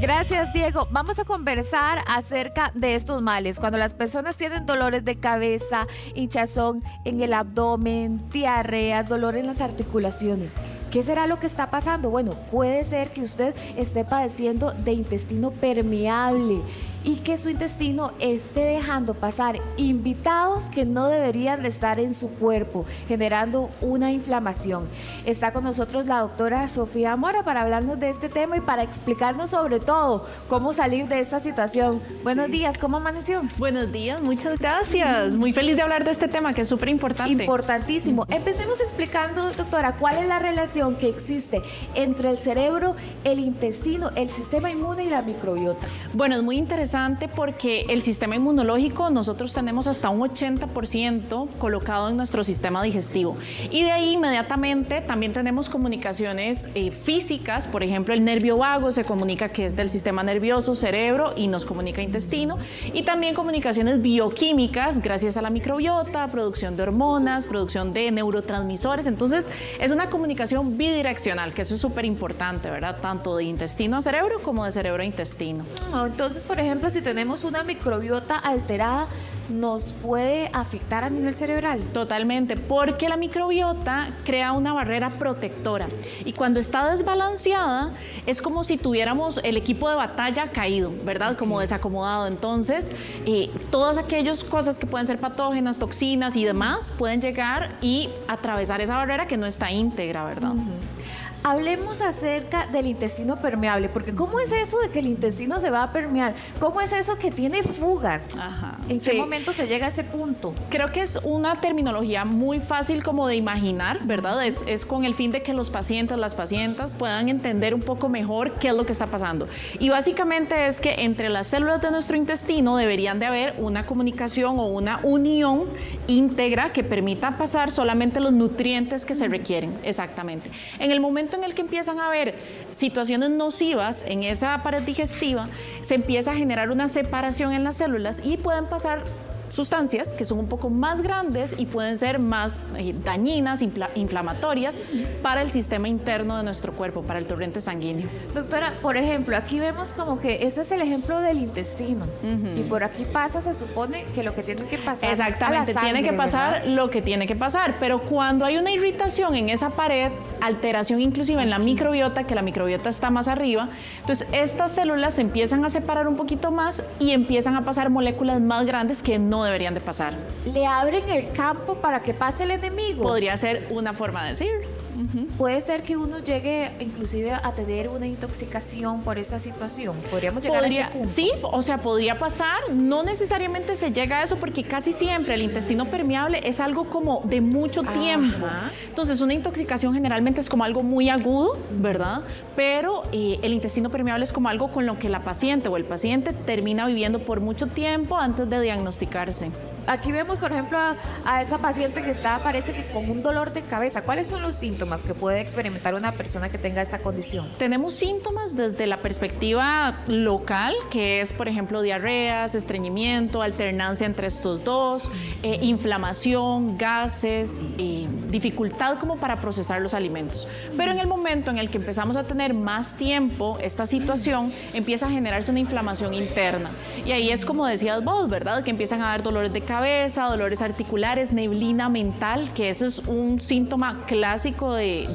Gracias, Diego. Vamos a conversar acerca de estos males. Cuando las personas tienen dolores de cabeza, hinchazón en el abdomen, diarreas, dolor en las articulaciones, ¿qué será lo que está pasando? Bueno, puede ser que usted esté padeciendo de intestino permeable y que su intestino esté dejando pasar invitados que no deberían de estar en su cuerpo, generando una inflamación. Está con nosotros la doctora Sofía Mora para hablarnos de este tema y para explicarnos sobre todo cómo salir de esta situación. Buenos días, ¿cómo amaneció? Buenos días, muchas gracias. Muy feliz de hablar de este tema que es súper importante. Importantísimo. Empecemos explicando, doctora, cuál es la relación que existe entre el cerebro, el intestino, el sistema inmune y la microbiota. Bueno, es muy interesante porque el sistema inmunológico nosotros tenemos hasta un 80% colocado en nuestro sistema digestivo y de ahí inmediatamente también tenemos comunicaciones físicas. Por ejemplo, el nervio vago se comunica que es del sistema nervioso, cerebro, y nos comunica intestino, y también comunicaciones bioquímicas gracias a la microbiota, producción de hormonas, producción de neurotransmisores. Entonces es una comunicación bidireccional, que eso es súper importante, ¿verdad? Tanto de intestino a cerebro como de cerebro a intestino. Entonces, por ejemplo, si tenemos una microbiota alterada, ¿nos puede afectar a nivel cerebral? Totalmente, porque la microbiota crea una barrera protectora y cuando está desbalanceada es como si tuviéramos el equipo de batalla caído, ¿verdad? Como desacomodado. Entonces, todas aquellas cosas que pueden ser patógenas, toxinas y demás pueden llegar y atravesar esa barrera que no está íntegra, ¿verdad? Hablemos acerca del intestino permeable, porque ¿cómo es eso de que el intestino se va a permear? ¿Cómo es eso que tiene fugas? Ajá. ¿En qué momento se llega a ese punto? Creo que es una terminología muy fácil como de imaginar, ¿verdad? Es con el fin de que los pacientes, las pacientas puedan entender un poco mejor qué es lo que está pasando. Y básicamente es que entre las células de nuestro intestino deberían de haber una comunicación o una unión íntegra que permita pasar solamente los nutrientes que se requieren. Exactamente. En el momento en el que empiezan a haber situaciones nocivas en esa pared digestiva, se empieza a generar una separación en las células y pueden pasar sustancias que son un poco más grandes y pueden ser más dañinas, inflamatorias para el sistema interno de nuestro cuerpo, para el torrente sanguíneo. Doctora, por ejemplo, aquí vemos como que este es el ejemplo del intestino y por aquí pasa, se supone que lo que tiene que pasar. Exactamente, sangre, tiene que pasar, ¿verdad? Lo que tiene que pasar, pero cuando hay una irritación en esa pared, alteración inclusive en la microbiota, que la microbiota está más arriba, entonces estas células se empiezan a separar un poquito más y empiezan a pasar moléculas más grandes que no deberían de pasar. ¿Le abren el campo para que pase el enemigo? Podría ser una forma de decirlo. Puede ser que uno llegue inclusive a tener una intoxicación por esta situación. ¿Podríamos llegar a ese punto? Sí, o sea, podría pasar. No necesariamente se llega a eso porque casi siempre el intestino permeable es algo como de mucho tiempo. Entonces, una intoxicación generalmente es como algo muy agudo, ¿verdad? Pero el intestino permeable es como algo con lo que la paciente o el paciente termina viviendo por mucho tiempo antes de diagnosticarse. Aquí vemos, por ejemplo, a esa paciente que parece que con un dolor de cabeza. ¿Cuáles son los síntomas que puede experimentar una persona que tenga esta condición? Tenemos síntomas desde la perspectiva local, que es, por ejemplo, diarreas, estreñimiento, alternancia entre estos dos, inflamación, gases, dificultad como para procesar los alimentos. Pero en el momento en el que empezamos a tener más tiempo esta situación, empieza a generarse una inflamación interna. Y ahí es como decías vos, ¿verdad? Que empiezan a dar dolores de cabeza, dolores articulares, neblina mental, que eso es un síntoma clásico de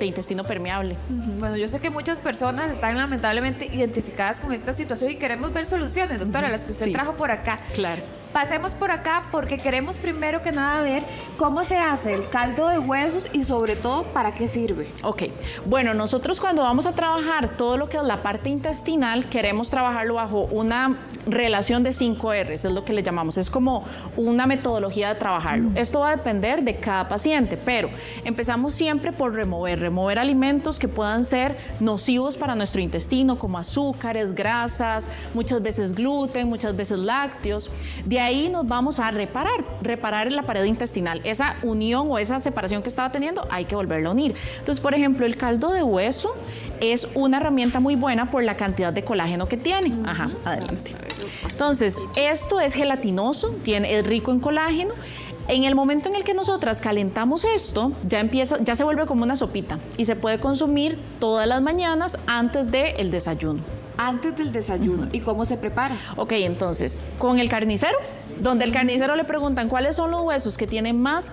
intestino permeable. Bueno, yo sé que muchas personas están lamentablemente identificadas con esta situación y queremos ver soluciones, doctora, las que usted trajo por acá. Claro. Pasemos por acá porque queremos primero que nada ver cómo se hace el caldo de huesos y sobre todo para qué sirve. Ok, bueno, nosotros cuando vamos a trabajar todo lo que es la parte intestinal, queremos trabajarlo bajo una relación de 5 R's, es lo que le llamamos, es como una metodología de trabajarlo. Esto va a depender de cada paciente, pero empezamos siempre por remover alimentos que puedan ser nocivos para nuestro intestino, como azúcares, grasas, muchas veces gluten, muchas veces lácteos. De ahí nos vamos a reparar en la pared intestinal. Esa unión o esa separación que estaba teniendo, hay que volverla a unir. Entonces, por ejemplo, el caldo de hueso es una herramienta muy buena por la cantidad de colágeno que tiene. Ajá, adelante. Entonces, esto es gelatinoso, es rico en colágeno. En el momento en el que nosotras calentamos esto, ya se vuelve como una sopita y se puede consumir todas las mañanas antes del desayuno. antes del desayuno. ¿Y cómo se prepara? Ok, entonces, con el carnicero, donde el carnicero le preguntan cuáles son los huesos que tienen más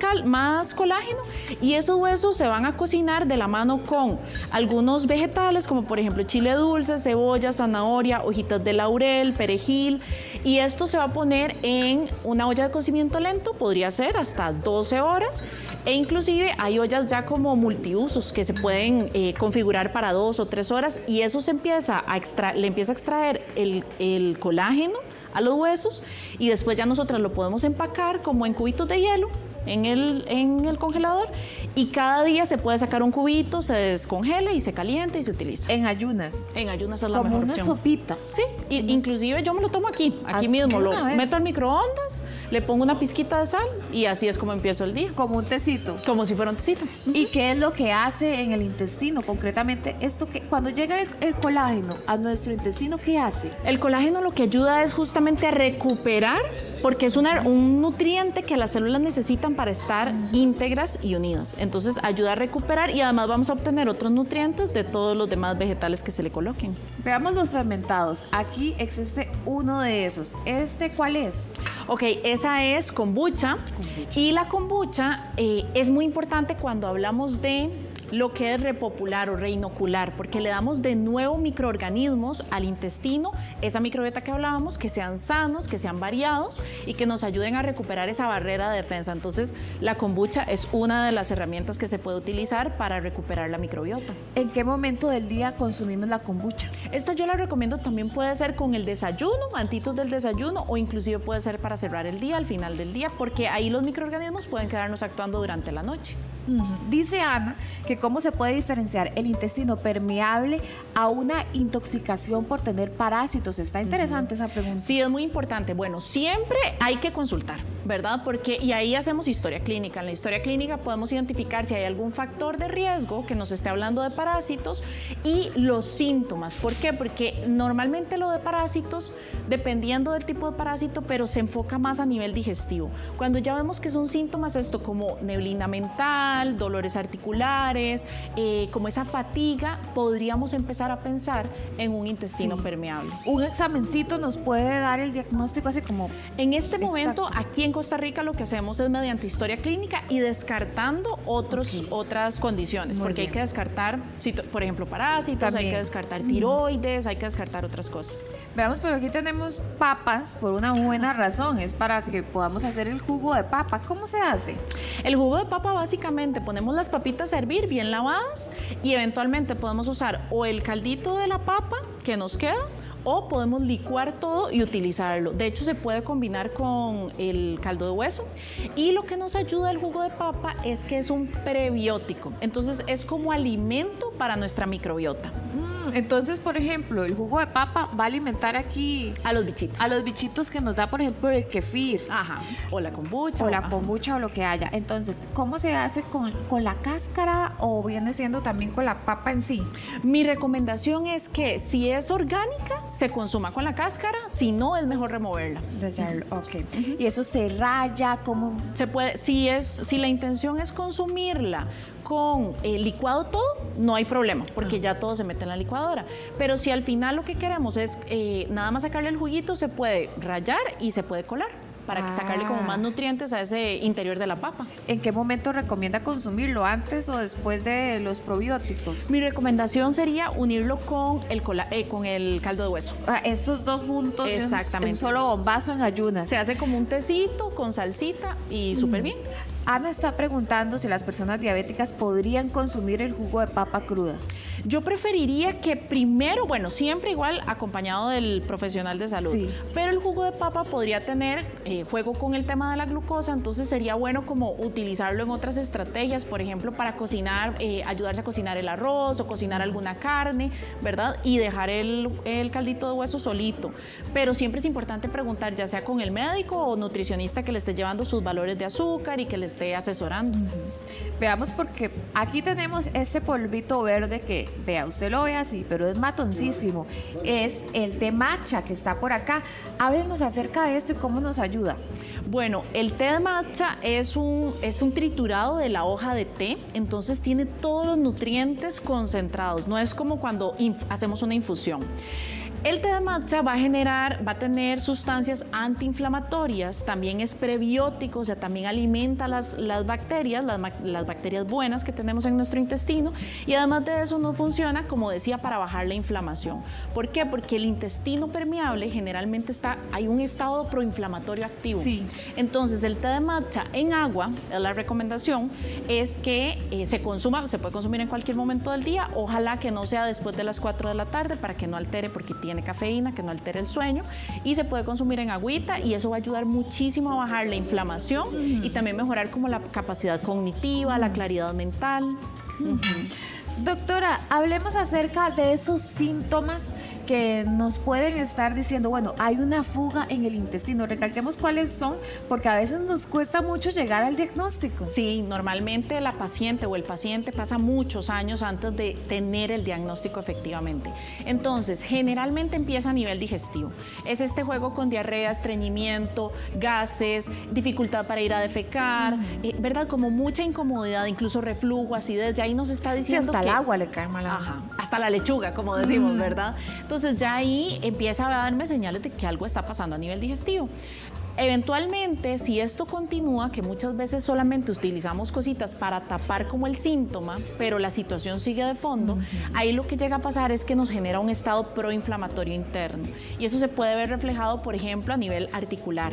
colágeno, y esos huesos se van a cocinar de la mano con algunos vegetales, como por ejemplo chile dulce, cebolla, zanahoria, hojitas de laurel, perejil, y esto se va a poner en una olla de cocimiento lento, podría ser hasta 12 horas, e inclusive hay ollas ya como multiusos que se pueden configurar para 2 o 3 horas, y eso le empieza a extraer el colágeno a los huesos, y después ya nosotras lo podemos empacar como en cubitos de hielo en el congelador, y cada día se puede sacar un cubito, se descongela y se calienta y se utiliza. En ayunas. En ayunas es la como mejor una opción. Sopita. Sí, inclusive yo me lo tomo aquí mismo, lo meto al microondas, le pongo una pizquita de sal y así es como empiezo el día. Como un tecito. Como si fuera un tecito. ¿Y qué es lo que hace en el intestino? Concretamente, esto que cuando llega el colágeno a nuestro intestino, ¿qué hace? El colágeno lo que ayuda es justamente a recuperar, porque es un nutriente que las células necesitan para estar íntegras y unidas. Entonces ayuda a recuperar, y además vamos a obtener otros nutrientes de todos los demás vegetales que se le coloquen. Veamos los fermentados. Aquí existe uno de esos. ¿Este cuál es? Ok, esa es kombucha. Y la kombucha es muy importante cuando hablamos de lo que es repopular o reinocular, porque le damos de nuevo microorganismos al intestino, esa microbiota que hablábamos, que sean sanos, que sean variados y que nos ayuden a recuperar esa barrera de defensa. Entonces, la kombucha es una de las herramientas que se puede utilizar para recuperar la microbiota. ¿En qué momento del día consumimos la kombucha? Esta yo la recomiendo, también puede ser con el desayuno, antitos del desayuno, o inclusive puede ser para cerrar el día, al final del día, porque ahí los microorganismos pueden quedarnos actuando durante la noche. Dice Ana que cómo se puede diferenciar el intestino permeable a una intoxicación por tener parásitos. Está interesante esa pregunta. Sí, es muy importante. Bueno, siempre hay que consultar, ¿verdad? Y ahí hacemos historia clínica. En la historia clínica podemos identificar si hay algún factor de riesgo que nos esté hablando de parásitos y los síntomas. ¿Por qué? Porque normalmente lo de parásitos, dependiendo del tipo de parásito, pero se enfoca más a nivel digestivo. Cuando ya vemos que son síntomas esto como neblina mental, dolores articulares, como esa fatiga, podríamos empezar a pensar en un intestino permeable. Un examencito nos puede dar el diagnóstico así como... En este momento, aquí en Costa Rica, lo que hacemos es mediante historia clínica y descartando otras condiciones, porque hay que descartar, por ejemplo, parásitos, también hay que descartar tiroides, hay que descartar otras cosas. Veamos, pero aquí tenemos papas por una buena razón, es para que podamos hacer el jugo de papa. ¿Cómo se hace? El jugo de papa básicamente ponemos las papitas a hervir bien lavadas, y eventualmente podemos usar o el caldito de la papa que nos queda, o podemos licuar todo y utilizarlo. De hecho, se puede combinar con el caldo de hueso, y lo que nos ayuda el jugo de papa es que es un prebiótico, entonces es como alimento para nuestra microbiota. Entonces, por ejemplo, el jugo de papa va a alimentar aquí a los bichitos. A los bichitos que nos da, por ejemplo, el kefir. Ajá. O la kombucha. O la kombucha o lo que haya. Entonces, ¿cómo se hace con la cáscara, o viene siendo también con la papa en sí? Mi recomendación es que si es orgánica, se consuma con la cáscara, si no, es mejor removerla. Rayarlo, ok. ¿Y eso se raya? ¿Cómo? Se puede, si la intención es consumirla con licuado todo, no hay problema, porque ya todo se mete en la licuadora. Pero si al final lo que queremos es nada más sacarle el juguito, se puede rallar y se puede colar para sacarle como más nutrientes a ese interior de la papa. ¿En qué momento recomienda consumirlo? ¿Antes o después de los probióticos? Mi recomendación sería unirlo con el caldo de hueso. Estos dos juntos. Exactamente. Un solo bombazo en ayunas. Se hace como un tecito con salsita y súper bien. Ana está preguntando si las personas diabéticas podrían consumir el jugo de papa cruda. Yo preferiría que primero, bueno, siempre igual acompañado del profesional de salud, sí, pero el jugo de papa podría tener juego con el tema de la glucosa, entonces sería bueno como utilizarlo en otras estrategias, por ejemplo, para cocinar, ayudarse a cocinar el arroz o cocinar alguna carne, ¿verdad? Y dejar el caldito de hueso solito. Pero siempre es importante preguntar, ya sea con el médico o nutricionista que le esté llevando sus valores de azúcar y que le esté asesorando. Veamos, porque aquí tenemos este polvito verde que, vea, usted lo ve así, pero es matoncísimo. Es el té matcha que está por acá. Háblenos acerca de esto y cómo nos ayuda. Bueno, el té de matcha es un triturado de la hoja de té, entonces tiene todos los nutrientes concentrados, no es como cuando hacemos una infusión. El té de matcha va a tener sustancias antiinflamatorias, también es prebiótico, o sea, también alimenta las bacterias, las bacterias buenas que tenemos en nuestro intestino, y además de eso no funciona, como decía, para bajar la inflamación. ¿Por qué? Porque el intestino permeable generalmente hay un estado proinflamatorio activo. Sí. Entonces, el té de matcha en agua, la recomendación es que se puede consumir en cualquier momento del día, ojalá que no sea después de las 4 de la tarde para que no altere, porque tiene cafeína, que no altere el sueño, y se puede consumir en agüita y eso va a ayudar muchísimo a bajar la inflamación y también mejorar como la capacidad cognitiva, la claridad mental. Doctora, hablemos acerca de esos síntomas que nos pueden estar diciendo, bueno, hay una fuga en el intestino. Recalquemos cuáles son, porque a veces nos cuesta mucho llegar al diagnóstico. Sí, normalmente la paciente o el paciente pasa muchos años antes de tener el diagnóstico efectivamente. Entonces, generalmente empieza a nivel digestivo. Es este juego con diarrea, estreñimiento, gases, dificultad para ir a defecar, ¿verdad? Como mucha incomodidad, incluso reflujo, acidez. Ya ahí nos está diciendo hasta que el agua le cae mal. Ajá, hasta la lechuga, como decimos, ¿verdad? Entonces ya ahí empieza a darme señales de que algo está pasando a nivel digestivo. Eventualmente, si esto continúa, que muchas veces solamente utilizamos cositas para tapar como el síntoma, pero la situación sigue de fondo, ahí lo que llega a pasar es que nos genera un estado proinflamatorio interno. Y eso se puede ver reflejado, por ejemplo, a nivel articular,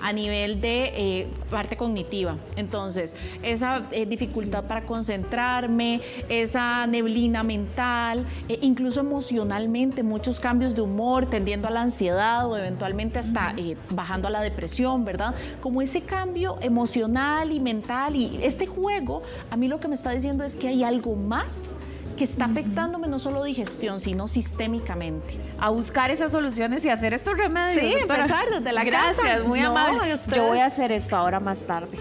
a nivel de parte cognitiva. Entonces, esa dificultad para concentrarme, esa neblina mental, incluso emocionalmente, muchos cambios de humor, tendiendo a la ansiedad o eventualmente hasta bajando a la depresión, ¿verdad? Como ese cambio emocional y mental, y este juego a mí lo que me está diciendo es que hay algo más que está afectándome, no solo digestión, sino sistémicamente. A buscar esas soluciones y hacer estos remedios. Sí, doctora. empezar desde la casa. Gracias, muy No, amable. ustedes. Yo voy a hacer esto ahora más tarde.